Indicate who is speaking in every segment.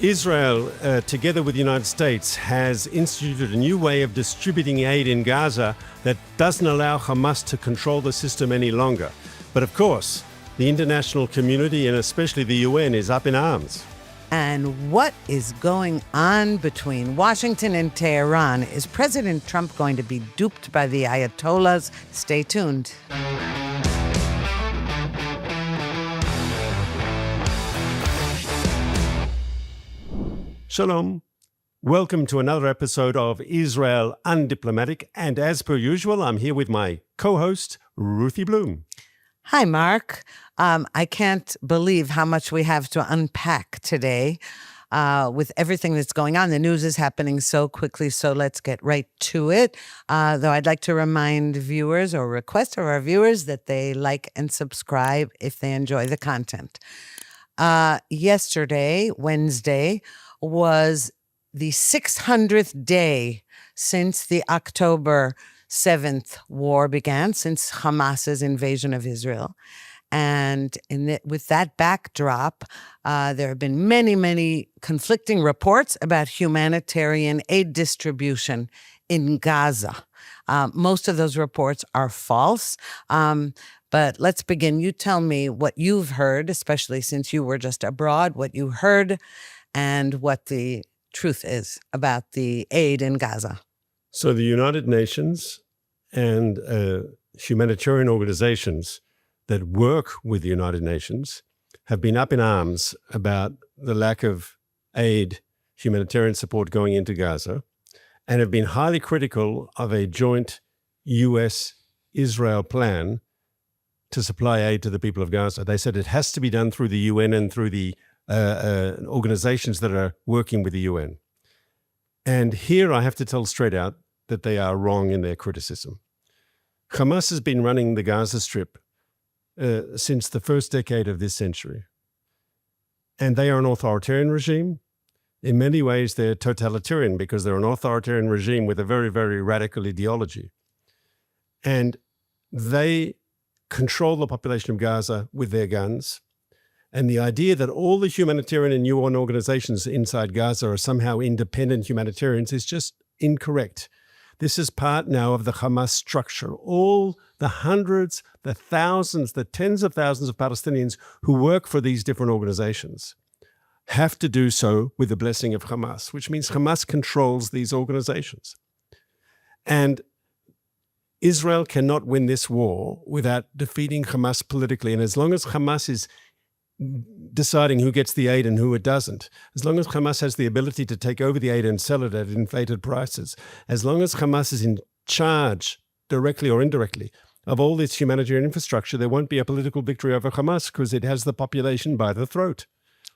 Speaker 1: Israel, together with the United States, has instituted a new way of distributing aid in Gaza that doesn't allow Hamas to control the system any longer. But of course, the international community, and especially the UN, is up in arms.
Speaker 2: And what is going on between Washington and Tehran? Is President Trump going to be duped by the Ayatollahs? Stay tuned.
Speaker 1: Shalom. Welcome to another episode of Israel Undiplomatic. And as per usual, I'm here with my co-host, Ruthie Blum.
Speaker 2: Hi, Mark. I can't believe how much we have to unpack today with everything that's going on. The news is happening so quickly, so let's get right to it. Though I'd like to remind viewers or request of our viewers that they like and subscribe if they enjoy the content. Yesterday, Wednesday, was the 600th day since the October 7th war began, since Hamas's invasion of Israel. And with that backdrop, there have been many conflicting reports about humanitarian aid distribution in Gaza. Most of those reports are false. But let's begin. You tell me what you've heard, especially since you were just abroad, what you heard and what the truth is about the aid in Gaza.
Speaker 1: So the United Nations and humanitarian organizations that work with the United Nations have been up in arms about the lack of aid, humanitarian support going into Gaza, and have been highly critical of a joint U.S.-Israel plan to supply aid to the people of Gaza. They said it has to be done through the UN and through the organizations that are working with the UN. And here I have to tell straight out that they are wrong in their criticism. Hamas has been running the Gaza Strip since the first decade of this century. And they are an authoritarian regime. In many ways, they're totalitarian because they're an authoritarian regime with a very radical ideology. And they control the population of Gaza with their guns. And the idea that all the humanitarian and UN organizations inside Gaza are somehow independent humanitarians is just incorrect. This is part now of the Hamas structure. All the hundreds, the thousands, the tens of thousands of Palestinians who work for these different organizations have to do so with the blessing of Hamas, which means Hamas controls these organizations. And Israel cannot win this war without defeating Hamas politically. And as long as Hamas is deciding who gets the aid and who it doesn't, as long as Hamas has the ability to take over the aid and sell it at inflated prices, as long as Hamas is in charge, directly or indirectly, of all this humanitarian infrastructure, there won't be a political victory over Hamas because it has the population by the throat,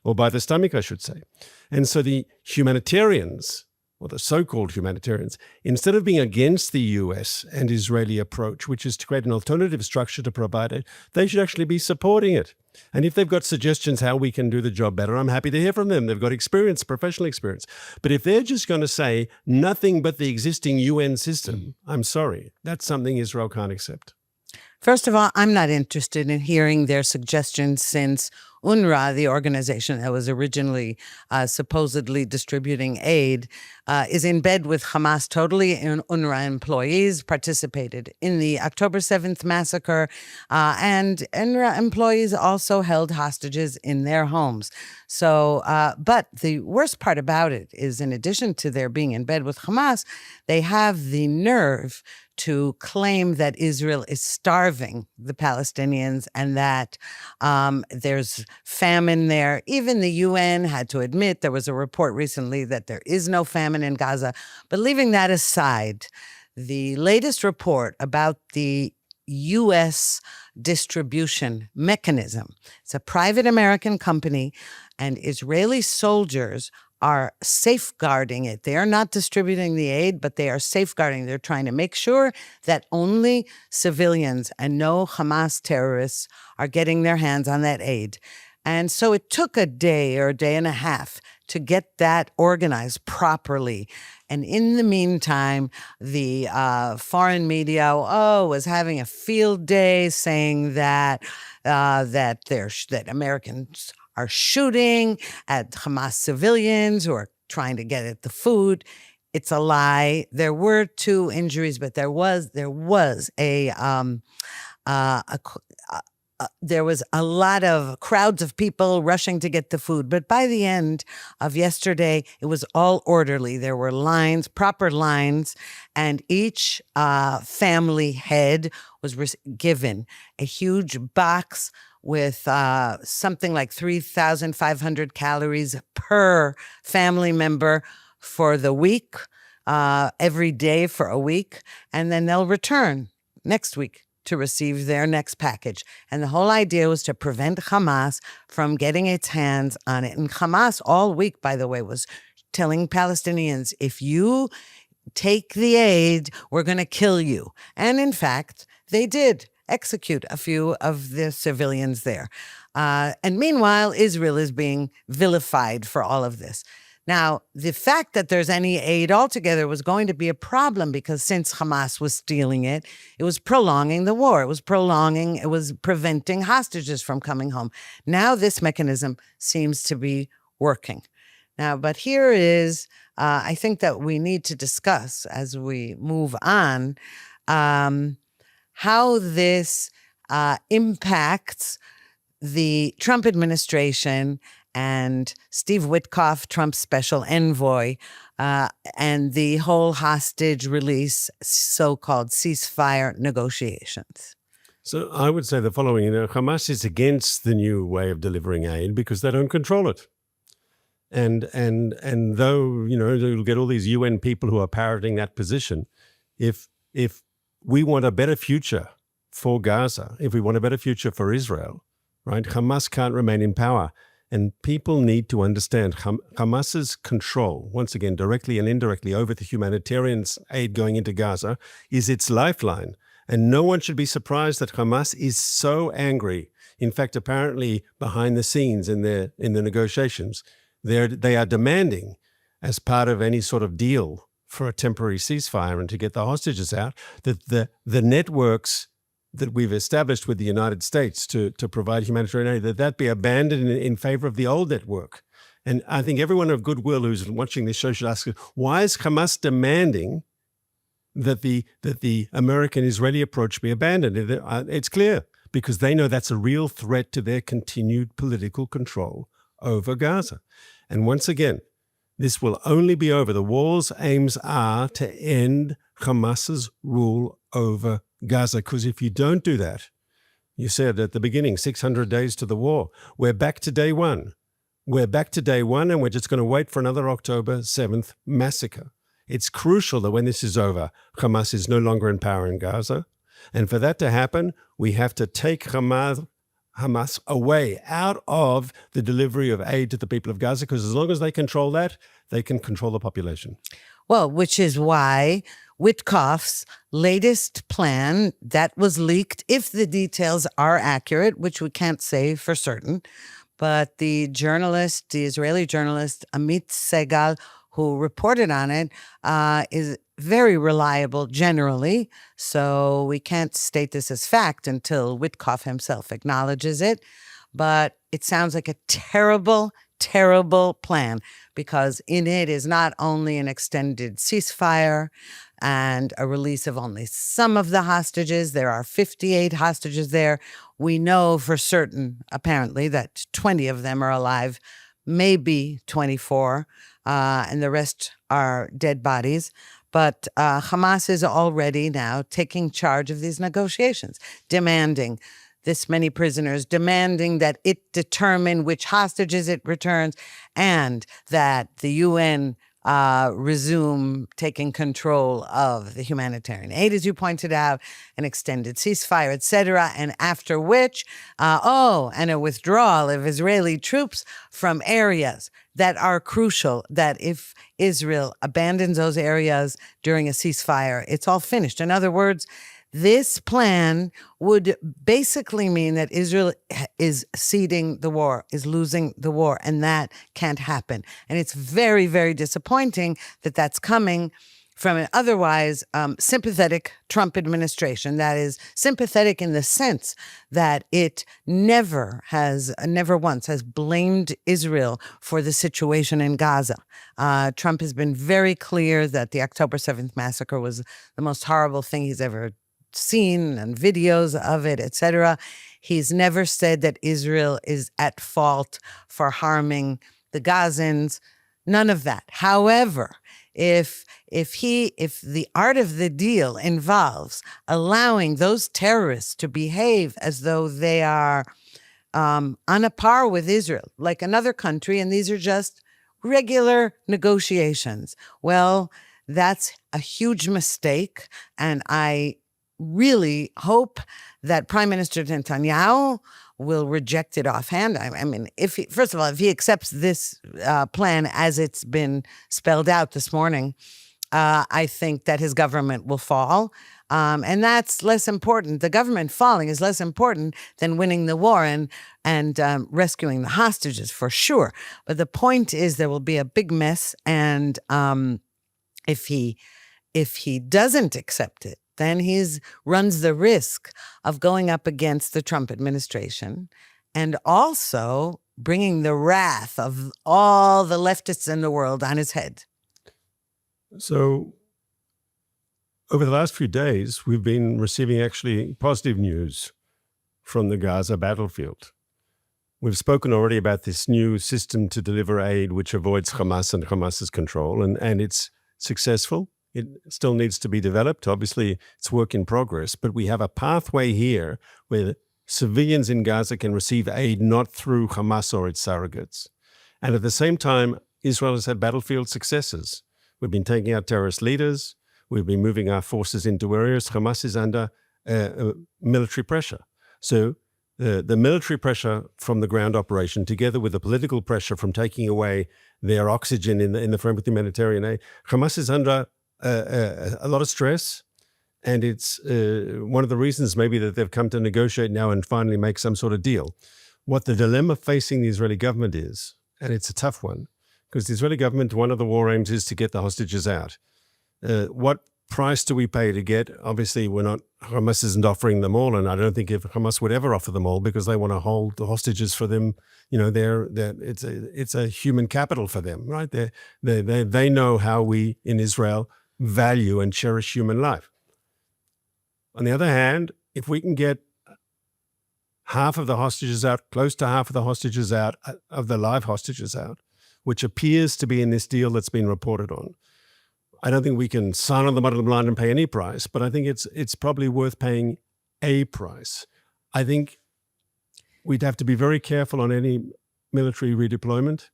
Speaker 1: or by the stomach, I should say. And so the humanitarians, or the so-called humanitarians, instead of being against the US and Israeli approach, which is to create an alternative structure to provide it, they should actually be supporting it. And if they've got suggestions how we can do the job better, I'm happy to hear from them. They've got experience, professional experience. But if they're just going to say nothing but the existing UN system, I'm sorry, that's something Israel can't accept.
Speaker 2: First of all, I'm not interested in hearing their suggestions since UNRWA, the organization that was originally supposedly distributing aid, is in bed with Hamas totally. And UNRWA employees participated in the October 7th massacre, and UNRWA employees also held hostages in their homes. So, but the worst part about it is, in addition to their being in bed with Hamas, they have the nerve to claim that Israel is starving the Palestinians and that there's famine there. Even the UN had to admit, there was a report recently that there is no famine in Gaza. But leaving that aside, the latest report about the U.S. distribution mechanism, it's a private American company, and Israeli soldiers are safeguarding it. They are not distributing the aid, but they are safeguarding. They're trying to make sure that only civilians and no Hamas terrorists are getting their hands on that aid. And so it took a day or a day and a half to get that organized properly. And in the meantime, the foreign media was having a field day saying that Americans are shooting at Hamas civilians who are trying to get at the food. It's a lie. There were 2 injuries, but there was there was a lot of crowds of people rushing to get the food. But by the end of yesterday, it was all orderly. There were lines, proper lines, and each family head was given a huge box with something like 3,500 calories per family member for the week, every day for a week, and then they'll return next week to receive their next package. And the whole idea was to prevent Hamas from getting its hands on it. And Hamas all week, by the way, was telling Palestinians, if you take the aid, we're going to kill you. And in fact, they did execute a few of the civilians there. And meanwhile, Israel is being vilified for all of this. Now, the fact that there's any aid altogether was going to be a problem because since Hamas was stealing it, it was prolonging the war. It was preventing hostages from coming home. Now this mechanism seems to be working. Now, but here is, I think that we need to discuss as we move on, how this impacts the Trump administration and Steve Witkoff, Trump's special envoy, and the whole hostage release, so-called ceasefire negotiations.
Speaker 1: So I would say the following, Hamas is against the new way of delivering aid because they don't control it. And though, you'll get all these UN people who are parroting that position, if we want a better future for Gaza, if we want a better future for Israel, right, Hamas can't remain in power. And people need to understand Hamas's control, once again, directly and indirectly over the humanitarian aid going into Gaza is its lifeline. And no one should be surprised that Hamas is so angry. In fact, apparently behind the scenes in the negotiations, they are demanding, as part of any sort of deal for a temporary ceasefire and to get the hostages out, that the networks that we've established with the United States to provide humanitarian aid, that be abandoned in favor of the old network. And I think everyone of goodwill who's watching this show should ask, why is Hamas demanding that the American-Israeli approach be abandoned? It's clear, because they know that's a real threat to their continued political control over Gaza. And once again, this will only be over. The war's aims are to end Hamas's rule over Gaza, because if you don't do that, you said at the beginning, 600 days to the war, we're back to day one. We're back to day one, and we're just going to wait for another October 7th massacre. It's crucial that when this is over, Hamas is no longer in power in Gaza. And for that to happen, we have to take Hamas away out of the delivery of aid to the people of Gaza, because as long as they control that, they can control the population.
Speaker 2: Well, which is why Witkoff's latest plan that was leaked, if the details are accurate, which we can't say for certain, but the Israeli journalist Amit Segal, who reported on it, is very reliable generally. So we can't state this as fact until Witkoff himself acknowledges it. But it sounds like a terrible plan, because in it is not only an extended ceasefire and a release of only some of the hostages. There are 58 hostages there. We know for certain, apparently, that 20 of them are alive, maybe 24, and the rest are dead bodies. But Hamas is already now taking charge of these negotiations, demanding this many prisoners, demanding that it determine which hostages it returns, and that the UN resume taking control of the humanitarian aid, as you pointed out, an extended ceasefire, etc. And after which, and a withdrawal of Israeli troops from areas that are crucial, that if Israel abandons those areas during a ceasefire, it's all finished. In other words, this plan would basically mean that Israel is ceding the war, is losing the war, and that can't happen. And it's very, very disappointing that that's coming from an otherwise sympathetic Trump administration, that is sympathetic in the sense that it never once has blamed Israel for the situation in Gaza. Trump has been very clear that the October 7th massacre was the most horrible thing he's ever seen, and videos of it, etc. He's never said that Israel is at fault for harming the Gazans. None of that. However, if the art of the deal involves allowing those terrorists to behave as though they are on a par with Israel, like another country, and these are just regular negotiations, well, that's a huge mistake. And I really hope that Prime Minister Netanyahu will reject it offhand. I mean, first of all, if he accepts this plan as it's been spelled out this morning, I think that his government will fall. And that's less important. The government falling is less important than winning the war and rescuing the hostages, for sure. But the point is there will be a big mess. And if he doesn't accept it, then he runs the risk of going up against the Trump administration and also bringing the wrath of all the leftists in the world on his head.
Speaker 1: So over the last few days, we've been receiving actually positive news from the Gaza battlefield. We've spoken already about this new system to deliver aid, which avoids Hamas and Hamas's control, and it's successful. It still needs to be developed. Obviously, it's work in progress, but we have a pathway here where civilians in Gaza can receive aid not through Hamas or its surrogates. And at the same time, Israel has had battlefield successes. We've been taking out terrorist leaders. We've been moving our forces into areas. Hamas is under military pressure. So the military pressure from the ground operation, together with the political pressure from taking away their oxygen in the frame of humanitarian aid, Hamas is under a lot of stress, and it's one of the reasons maybe that they've come to negotiate now and finally make some sort of deal. What the dilemma facing the Israeli government is, and it's a tough one, because the Israeli government, one of the war aims is to get the hostages out. What price do we pay to get? Obviously, Hamas isn't offering them all, and I don't think if Hamas would ever offer them all because they want to hold the hostages for them. You know, it's a human capital for them, right? They know how we in Israel value and cherish human life. On the other hand, if we can get half of the hostages out, close to half of the hostages out, of the live hostages out, which appears to be in this deal that's been reported on, I don't think we can sign on the bottom line and pay any price, but I think it's probably worth paying a price. I think we'd have to be very careful on any military redeployment.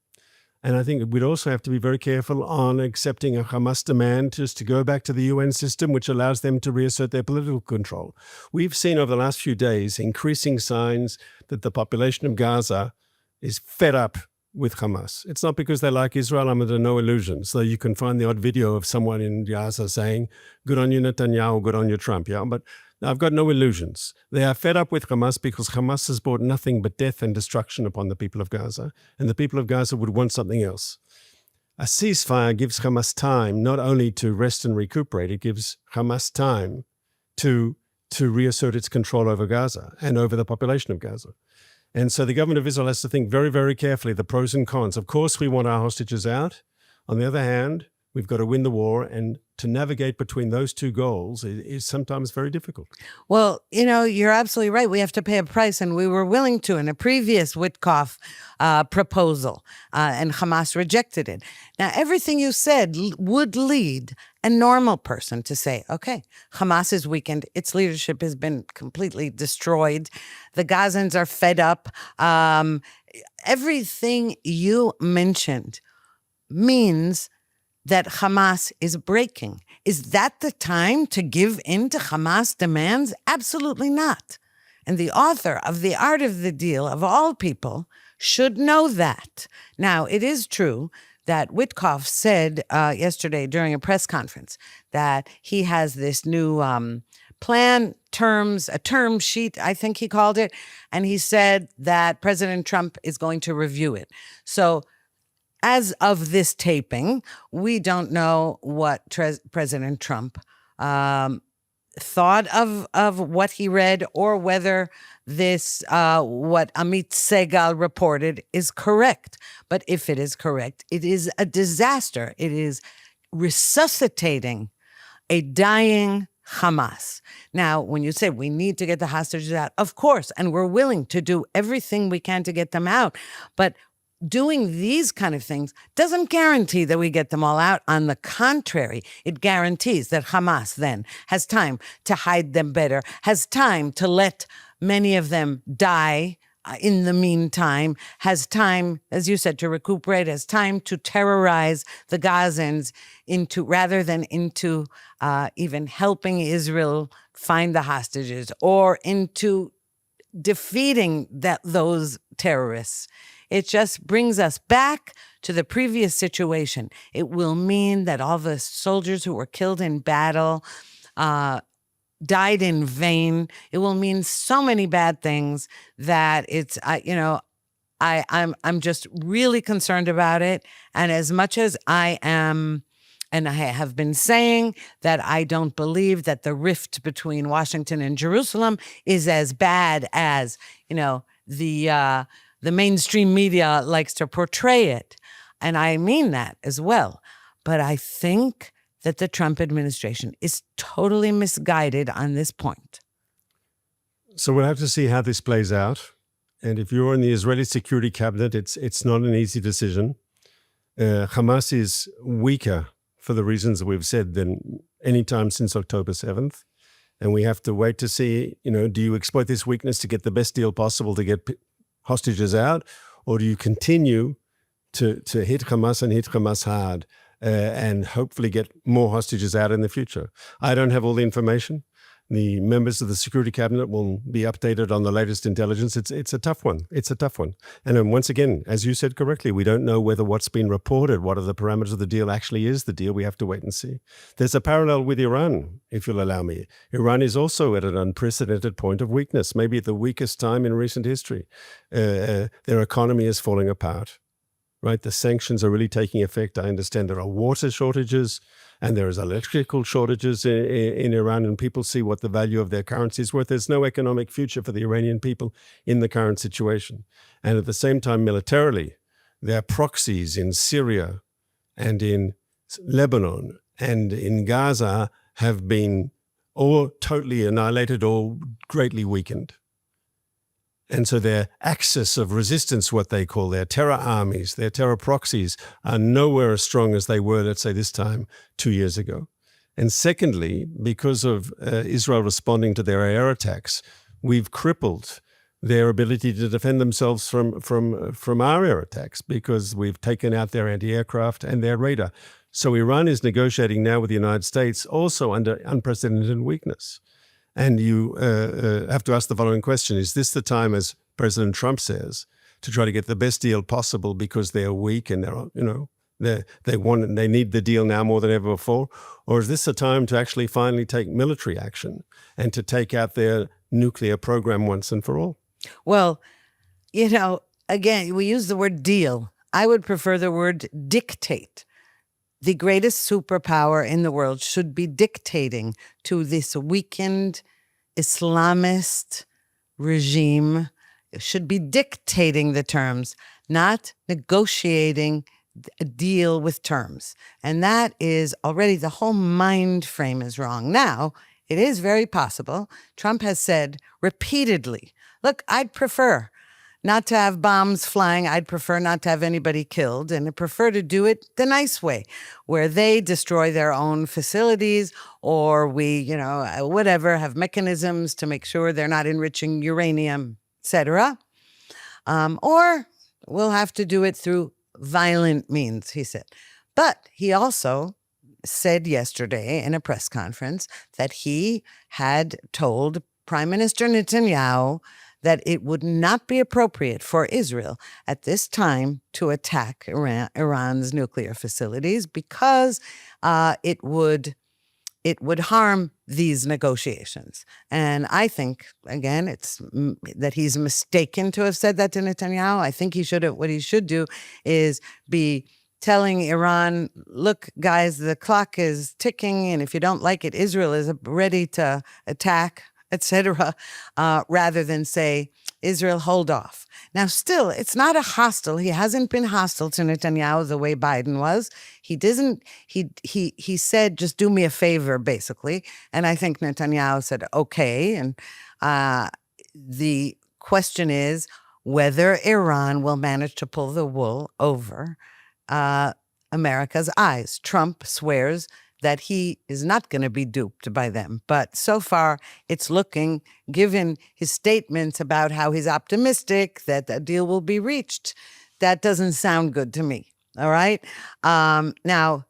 Speaker 1: And I think we'd also have to be very careful on accepting a Hamas demand just to go back to the UN system, which allows them to reassert their political control. We've seen over the last few days increasing signs that the population of Gaza is fed up with Hamas. It's not because they like Israel. I'm under no illusions. So you can find the odd video of someone in Gaza saying, good on you, Netanyahu, good on you, Trump. Yeah, but I've got no illusions. They are fed up with Hamas because Hamas has brought nothing but death and destruction upon the people of Gaza. And the people of Gaza would want something else. A ceasefire gives Hamas time not only to rest and recuperate, it gives Hamas time to reassert its control over Gaza and over the population of Gaza. And so the government of Israel has to think very, very carefully the pros and cons. Of course, we want our hostages out. On the other hand, we've got to win the war, and to navigate between those two goals is sometimes very difficult.
Speaker 2: Well, you know, you're absolutely right. We have to pay a price, and we were willing to in a previous Witkoff proposal, and Hamas rejected it. Now, everything you said would lead a normal person to say, okay, Hamas is weakened. Its leadership has been completely destroyed. The Gazans are fed up. Everything you mentioned means that Hamas is breaking. Is that the time to give in to Hamas demands? Absolutely not. And the author of The Art of the Deal, of all people, should know that. Now, it is true that Witkoff said yesterday during a press conference that he has this new plan, a term sheet, I think he called it, and he said that President Trump is going to review it. So as of this taping, we don't know what President Trump thought of what he read, or whether this what Amit Segal reported is correct. But if it is correct, it is a disaster. It is resuscitating a dying Hamas. Now, when you say we need to get the hostages out, of course, and we're willing to do everything we can to get them out, but doing these kind of things doesn't guarantee that we get them all out. On the contrary, it guarantees that Hamas then has time to hide them better, has time to let many of them die in the meantime, has time, as you said, to recuperate, has time to terrorize the Gazans rather than into even helping Israel find the hostages, or into defeating those terrorists. It just brings us back to the previous situation. It will mean that all the soldiers who were killed in battle died in vain. It will mean so many bad things that I'm just really concerned about it. And as much as I am, and I have been saying that I don't believe that the rift between Washington and Jerusalem is as bad as, the mainstream media likes to portray it. And I mean that as well. But I think that the Trump administration is totally misguided on this point.
Speaker 1: So we'll have to see how this plays out. And if you're in the Israeli Security Cabinet, it's not an easy decision. Hamas is weaker, for the reasons that we've said, than any time since October 7th. And we have to wait to see, do you exploit this weakness to get the best deal possible to get hostages out? Or do you continue to hit Hamas and hit Hamas hard and hopefully get more hostages out in the future? I don't have all the information. The members of the Security Cabinet will be updated on the latest intelligence. It's a tough one. It's a tough one. And then once again, as you said correctly, we don't know whether what's been reported, what are the parameters of the deal actually is the deal. We have to wait and see. There's a parallel with Iran, if you'll allow me. Iran is also at an unprecedented point of weakness, maybe at the weakest time in recent history. Their economy is falling apart. Right, the sanctions are really taking effect. I understand there are water shortages and there is electrical shortages in Iran, and people see what the value of their currency is worth. There's no economic future for the Iranian people in the current situation. And at the same time, militarily, their proxies in Syria and in Lebanon and in Gaza have been all totally annihilated or greatly weakened. And so their axis of resistance, what they call their terror armies, their terror proxies, are nowhere as strong as they were, let's say, this time 2 years ago. And secondly, because of Israel responding to their air attacks, we've crippled their ability to defend themselves from our air attacks, because we've taken out their anti-aircraft and their radar. So Iran is negotiating now with the United States, also under unprecedented weakness. And you have to ask the following question: is this the time, as President Trump says, to try to get the best deal possible because they're weak and they need the deal now more than ever before? Or is this a time to actually finally take military action and to take out their nuclear program once and for all?
Speaker 2: Well, again, we use the word deal. I would prefer the word dictate. The greatest superpower in the world should be dictating to this weakened Islamist regime. It should be dictating the terms, not negotiating a deal with terms. And that is already, the whole mind frame is wrong. Now, it is very possible. Trump has said repeatedly, look, I'd prefer not to have bombs flying. I'd prefer not to have anybody killed, and I prefer to do it the nice way, where they destroy their own facilities, or we, have mechanisms to make sure they're not enriching uranium, etc. Or we'll have to do it through violent means, he said. But he also said yesterday in a press conference that he had told Prime Minister Netanyahu that it would not be appropriate for Israel at this time to attack Iran's nuclear facilities, because it would it would harm these negotiations. And I think, again, it's that he's mistaken to have said that to Netanyahu. I think what he should do is be telling Iran, look, guys, the clock is ticking, and if you don't like it, Israel is ready to attack, etc., rather than say, Israel, hold off. Now, still, it's not a hostile. He hasn't been hostile to Netanyahu the way Biden was. He didn't. He said, just do me a favor, basically. And I think Netanyahu said, okay. And the question is whether Iran will manage to pull the wool over America's eyes. Trump swears that he is not going to be duped by them. But so far, it's looking, given his statements about how he's optimistic that the deal will be reached, that doesn't sound good to me. All right? Now,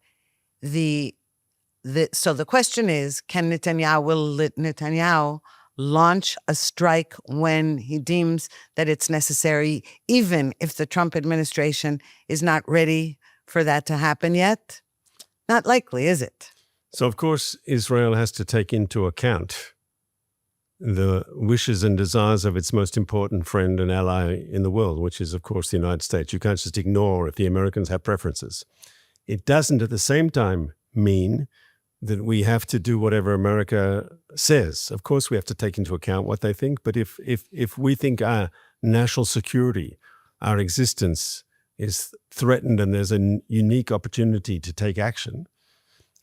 Speaker 2: so the question is, will Netanyahu launch a strike when he deems that it's necessary, even if the Trump administration is not ready for that to happen yet? Not likely, is it?
Speaker 1: So, of course, Israel has to take into account the wishes and desires of its most important friend and ally in the world, which is, of course, the United States. You can't just ignore if the Americans have preferences. It doesn't, at the same time, mean that we have to do whatever America says. Of course, we have to take into account what they think. But if we think our national security, our existence is threatened and there's a unique opportunity to take action,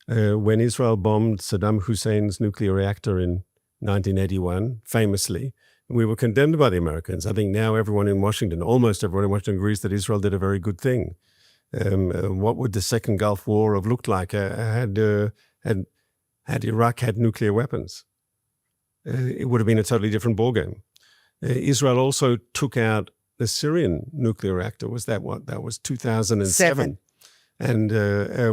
Speaker 1: when Israel bombed Saddam Hussein's nuclear reactor in 1981, famously, we were condemned by the Americans. I think now everyone in Washington, almost everyone in Washington, agrees that Israel did a very good thing. What would the Second Gulf War have looked like had Iraq had nuclear weapons? It would have been a totally different ballgame. Israel also took out the Syrian nuclear reactor. Was that what? That was 2007. And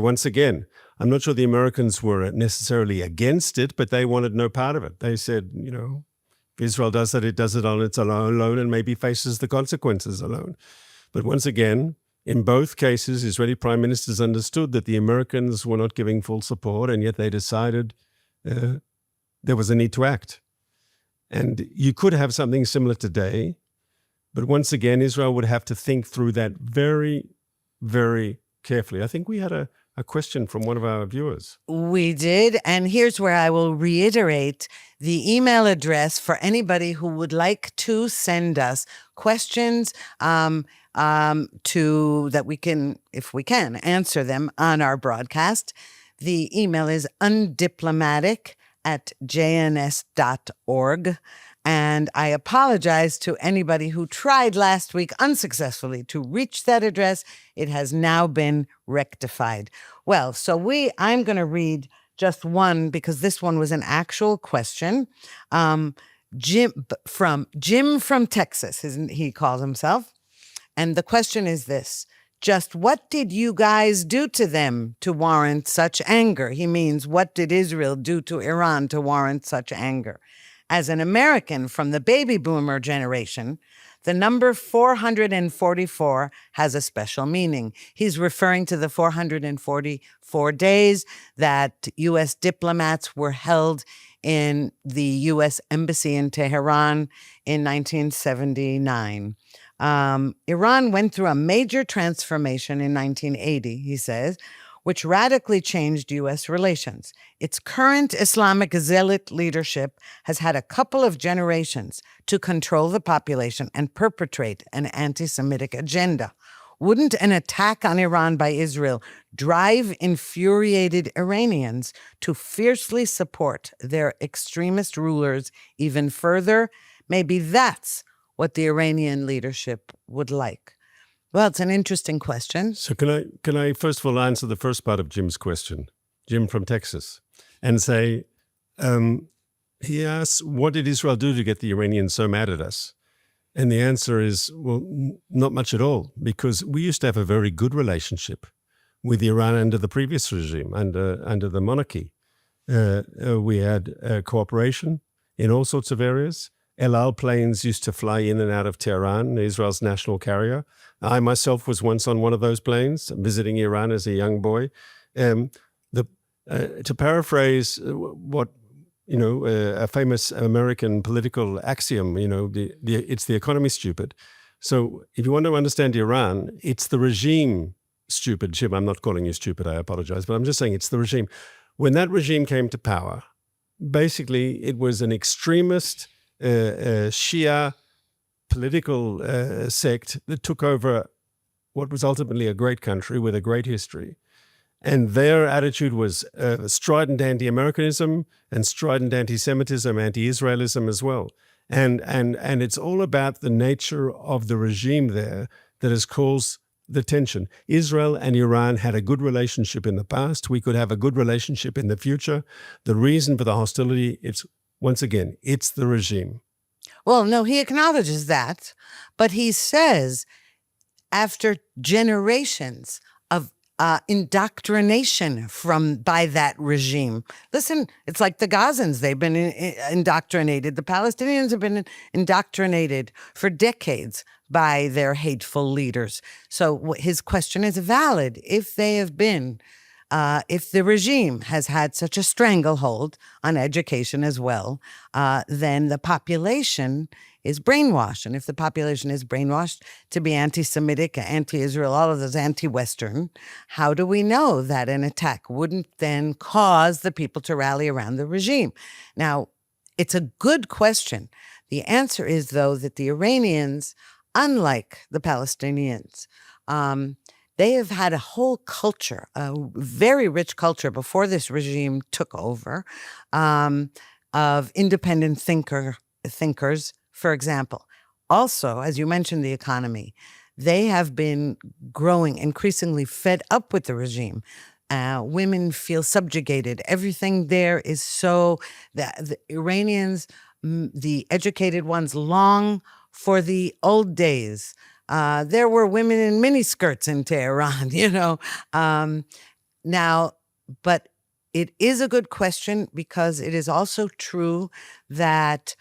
Speaker 1: once again, I'm not sure the Americans were necessarily against it, but they wanted no part of it. They said, if Israel does that, it does it on its own alone and maybe faces the consequences alone. But once again, in both cases, Israeli prime ministers understood that the Americans were not giving full support, and yet they decided there was a need to act. And you could have something similar today, but once again, Israel would have to think through that very, very carefully. I think we had a question from one of our viewers.
Speaker 2: We did, and here's where I will reiterate the email address for anybody who would like to send us questions that we can, if we can, answer them on our broadcast. The email is undiplomatic@jns.org. And I apologize to anybody who tried last week unsuccessfully to reach that address. It has now been rectified. Well, so I'm going to read just one because this one was an actual question. Jim from Texas, he calls himself. And the question is this: just what did you guys do to them to warrant such anger? He means, what did Israel do to Iran to warrant such anger? As an American from the baby boomer generation, the number 444 has a special meaning. He's referring to the 444 days that U.S. diplomats were held in the U.S. Embassy in Tehran in 1979. Iran went through a major transformation in 1980, he says, which radically changed U.S. relations. Its current Islamic zealot leadership has had a couple of generations to control the population and perpetrate an anti-Semitic agenda. Wouldn't an attack on Iran by Israel drive infuriated Iranians to fiercely support their extremist rulers even further? Maybe that's what the Iranian leadership would like. Well, it's an interesting question.
Speaker 1: So can I first of all answer the first part of Jim's question, Jim from Texas, and say, he asks, what did Israel do to get the Iranians so mad at us? And the answer is, well, not much at all, because we used to have a very good relationship with Iran under the previous regime, under the monarchy. We had cooperation in all sorts of areas. El Al planes used to fly in and out of Tehran, Israel's national carrier. I myself was once on one of those planes, visiting Iran as a young boy. To paraphrase what a famous American political axiom, it's the economy stupid. So if you want to understand Iran, it's the regime stupid. Jim, I'm not calling you stupid, I apologize, but I'm just saying it's the regime. When that regime came to power, basically it was an extremist Shia political sect that took over what was ultimately a great country with a great history. And their attitude was strident anti-Americanism and strident anti-Semitism, anti-Israelism as well. And it's all about the nature of the regime there that has caused the tension. Israel and Iran had a good relationship in the past. We could have a good relationship in the future. The reason for the hostility, once again, it's the regime.
Speaker 2: Well, no, he acknowledges that, but he says after generations of indoctrination by that regime. Listen, it's like the Gazans. They've been indoctrinated. The Palestinians have been indoctrinated for decades by their hateful leaders. So his question is valid. If they have been, if the regime has had such a stranglehold on education as well, then the population is brainwashed. And if the population is brainwashed to be anti-Semitic, anti-Israel, all of those anti-Western, how do we know that an attack wouldn't then cause the people to rally around the regime? Now, it's a good question. The answer is, though, that the Iranians, unlike the Palestinians, they have had a whole culture, a very rich culture before this regime took over, of independent thinkers, for example. Also, as you mentioned, the economy. They have been growing increasingly fed up with the regime. Women feel subjugated. Everything there is so that the Iranians, the educated ones, long for the old days. There were women in miniskirts in Tehran, now, but it is a good question because it is also true that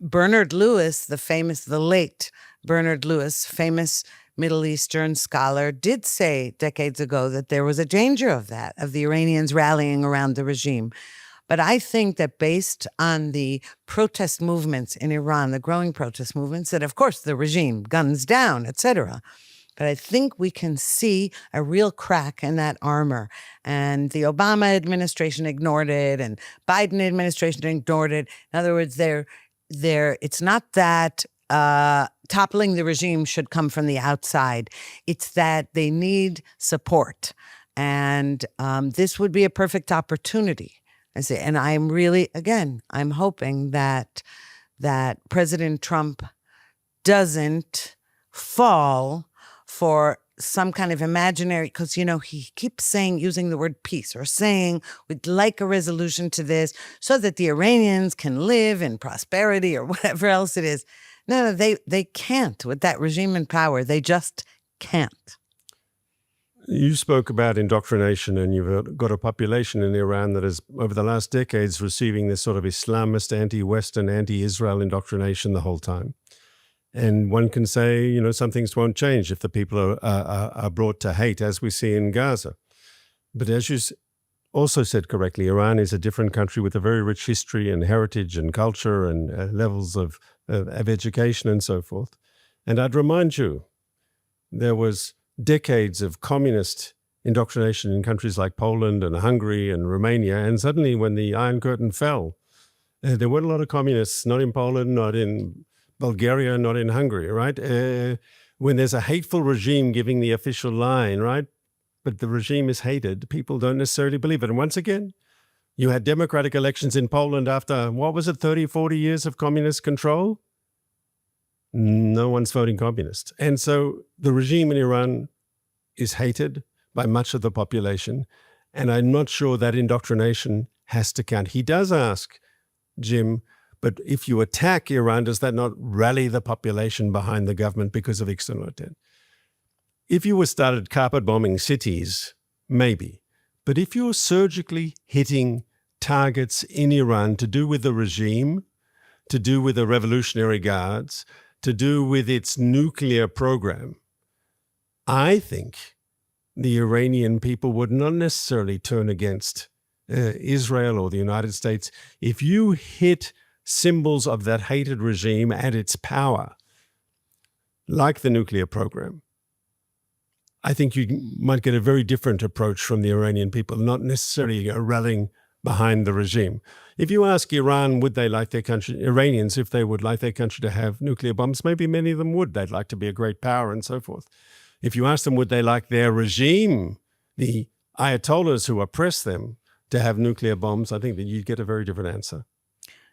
Speaker 2: Bernard Lewis, the late Bernard Lewis, famous Middle Eastern scholar, did say decades ago that there was a danger of the Iranians rallying around the regime. But I think that based on the protest movements in Iran, the growing protest movements, that of course the regime, guns down, etc. But I think we can see a real crack in that armor. And the Obama administration ignored it, and Biden administration ignored it. In other words, it's not that toppling the regime should come from the outside. It's that they need support. And this would be a perfect opportunity. And I'm really, again, I'm hoping that President Trump doesn't fall for some kind of imaginary, because, he keeps using the word peace, or saying we'd like a resolution to this so that the Iranians can live in prosperity or whatever else it is. No, they can't with that regime in power. They just can't.
Speaker 1: You spoke about indoctrination, and you've got a population in Iran that is, over the last decades, receiving this sort of Islamist, anti-Western, anti-Israel indoctrination the whole time. And one can say, some things won't change if the people are brought to hate, as we see in Gaza. But as you also said correctly, Iran is a different country with a very rich history and heritage and culture and levels of education and so forth. And I'd remind you, there was decades of communist indoctrination in countries like Poland and Hungary and Romania. And suddenly when the Iron Curtain fell, there weren't a lot of communists, not in Poland, not in Bulgaria, not in Hungary, right? When there's a hateful regime giving the official line, right? But the regime is hated, people don't necessarily believe it. And once again, you had democratic elections in Poland after, 30, 40 years of communist control? No one's voting communist. And so the regime in Iran is hated by much of the population. And I'm not sure that indoctrination has to count. He does ask, Jim, but if you attack Iran, does that not rally the population behind the government because of external attack? If you started carpet bombing cities, maybe. But if you're surgically hitting targets in Iran to do with the regime, to do with the Revolutionary Guards, to do with its nuclear program, I think the Iranian people would not necessarily turn against Israel or the United States. If you hit symbols of that hated regime at its power, like the nuclear program, I think you might get a very different approach from the Iranian people, not necessarily rallying behind the regime. If you ask Iran, would they like their country, Iranians, if they would like their country to have nuclear bombs, maybe many of them would. They'd like to be a great power and so forth. If you ask them, would they like their regime, the Ayatollahs who oppress them, to have nuclear bombs, I think that you'd get a very different answer.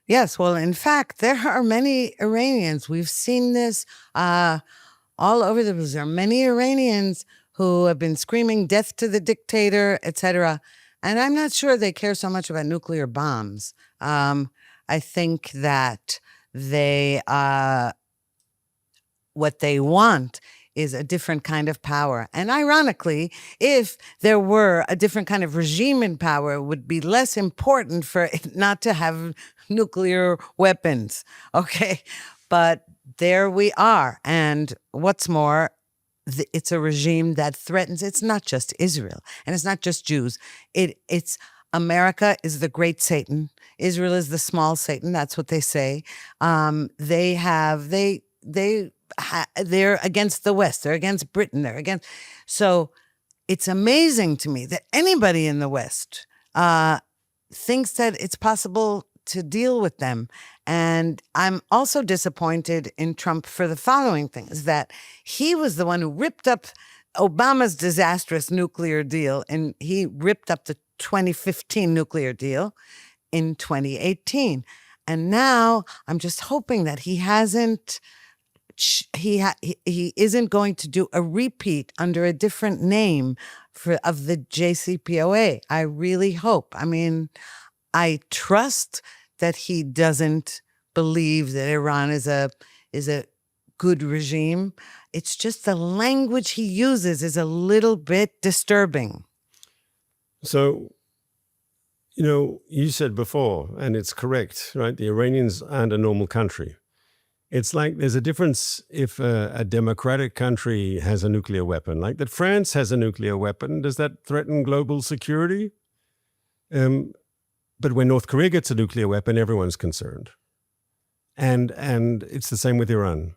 Speaker 2: Yes, well, in fact, there are many Iranians. We've seen this all over the place. There are many Iranians who have been screaming death to the dictator, etc. And I'm not sure they care so much about nuclear bombs. I think that they what they want is a different kind of power. And ironically, if there were a different kind of regime in power, it would be less important for it not to have nuclear weapons. Okay. But there we are. And what's more, it's a regime that threatens, it's not just Israel and it's not just Jews. It's America is the great Satan. Israel is the small Satan. That's what they say. They're against the West. They're against Britain. So it's amazing to me that anybody in the West thinks that it's possible to deal with them. And I'm also disappointed in Trump for the following things, that he was the one who ripped up Obama's disastrous nuclear deal, and he ripped up the 2015 nuclear deal in 2018. And now I'm just hoping that he isn't going to do a repeat under a different name of the JCPOA. I really hope. I mean, I trust that he doesn't believe that Iran is a good regime. It's just the language he uses is a little bit disturbing.
Speaker 1: So, you said before, and it's correct, right? The Iranians aren't a normal country. It's like there's a difference if a democratic country has a nuclear weapon, like that France has a nuclear weapon. Does that threaten global security? But when North Korea gets a nuclear weapon, everyone's concerned. And it's the same with Iran.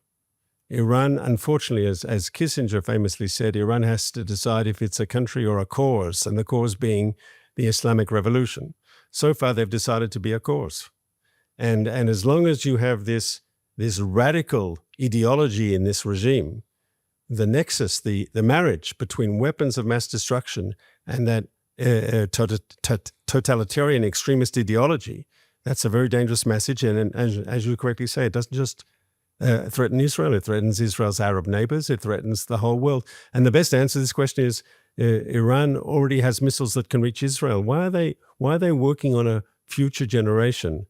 Speaker 1: Iran, unfortunately, as Kissinger famously said, Iran has to decide if it's a country or a cause, and the cause being the Islamic Revolution. So far, they've decided to be a cause. And as long as you have this radical ideology in this regime, the nexus, the marriage between weapons of mass destruction and that totalitarian extremist ideology, that's a very dangerous message. And as you correctly say, it doesn't just threaten Israel. It threatens Israel's Arab neighbors. It threatens the whole world. And the best answer to this question is Iran already has missiles that can reach Israel. Why are they working on a future generation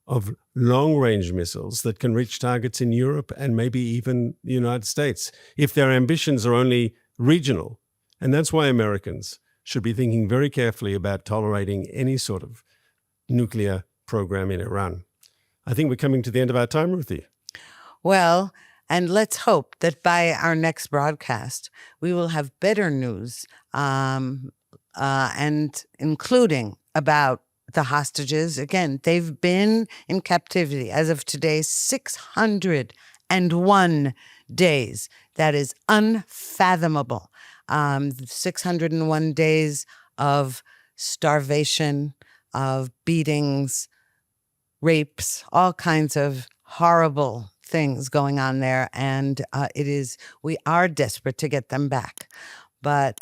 Speaker 1: of long-range missiles that can reach targets in Europe and maybe even the United States, if their ambitions are only regional? And that's why Americans should be thinking very carefully about tolerating any sort of nuclear program in Iran. I think we're coming to the end of our time, Ruthie.
Speaker 2: Well, and let's hope that by our next broadcast, we will have better news, and including about the hostages. Again, they've been in captivity as of today, 601 days. That is unfathomable. 601 days of starvation, of beatings, rapes, all kinds of horrible things going on there. And we are desperate to get them back. But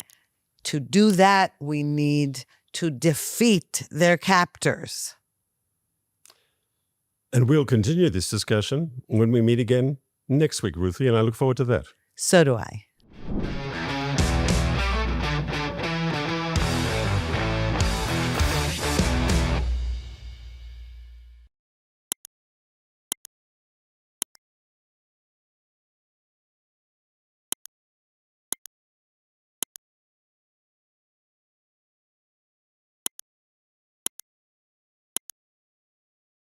Speaker 2: to do that, we need to defeat their captors.
Speaker 1: And we'll continue this discussion when we meet again next week, Ruthie, and I look forward to that.
Speaker 2: So do I.